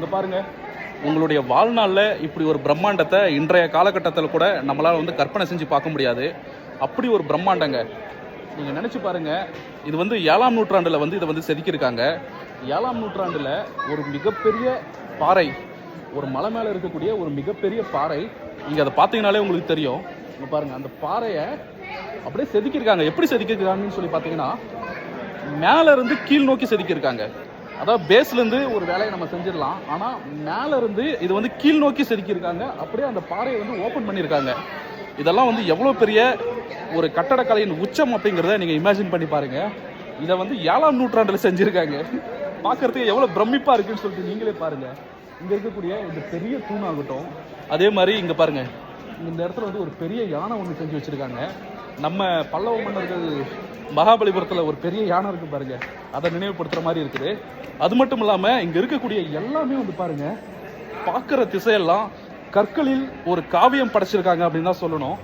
இங்கே பாருங்கள், உங்களுடைய வாழ்நாளில் இப்படி ஒரு பிரம்மாண்டத்தை இன்றைய காலகட்டத்தில் கூட நம்மளால் வந்து கற்பனை செஞ்சு பார்க்க முடியாது. அப்படி ஒரு பிரம்மாண்டங்க. நீங்கள் நினச்சி பாருங்கள், இது வந்து 7ஆம் நூற்றாண்டில் வந்து இதை வந்து செதுக்கியிருக்காங்க. 7ஆம் நூற்றாண்டில் ஒரு மிகப்பெரிய பாறை, ஒரு மலை மேலே இருக்கக்கூடிய ஒரு மிகப்பெரிய பாறை. நீங்கள் அதை பார்த்தீங்கனாலே உங்களுக்கு தெரியும். இங்கே பாருங்கள், அந்த பாறையை அப்படியே செதுக்கியிருக்காங்க. எப்படி செதுக்கியிருக்காங்கன்னு சொல்லி பார்த்தீங்கன்னா, மேலேருந்து கீழ் நோக்கி செதுக்கியிருக்காங்க. அதாவது பேஸ்லேருந்து ஒரு வேலையை நம்ம செஞ்சிடலாம், ஆனால் மேலேருந்து இது வந்து கீழ் நோக்கி செதுக்கியிருக்காங்க. அப்படியே அந்த பாறையை வந்து ஓப்பன் பண்ணியிருக்காங்க. இதெல்லாம் வந்து எவ்வளோ பெரிய ஒரு கட்டடக்கலையின் உச்சம் அப்படிங்கிறத நீங்கள் இமேஜின் பண்ணி பாருங்கள். இதை வந்து 7ஆம் நூற்றாண்டில் செஞ்சுருக்காங்க. பார்க்குறதுக்கு எவ்வளோ பிரமிப்பாக இருக்குன்னு சொல்லிட்டு நீங்களே பாருங்கள். இங்கே இருக்கக்கூடிய இந்த பெரிய தூணாகட்டும், அதே மாதிரி இங்கே பாருங்கள், இந்த இடத்துல வந்து ஒரு பெரிய யானை ஒன்று செஞ்சு வச்சுருக்காங்க. நம்ம பல்லவ மன்னர்கள் மகாபலிபுரத்தில் ஒரு பெரிய யானை இருக்குது பாருங்கள், அதை நினைவுபடுத்துகிற மாதிரி இருக்குது. அது மட்டும் இல்லாமல் இங்கே இருக்கக்கூடிய எல்லாமே வந்து பாருங்கள், பார்க்குற திசையெல்லாம் கற்களில் ஒரு காவியம் படைச்சிருக்காங்க அப்படின்னு தான் சொல்லணும்.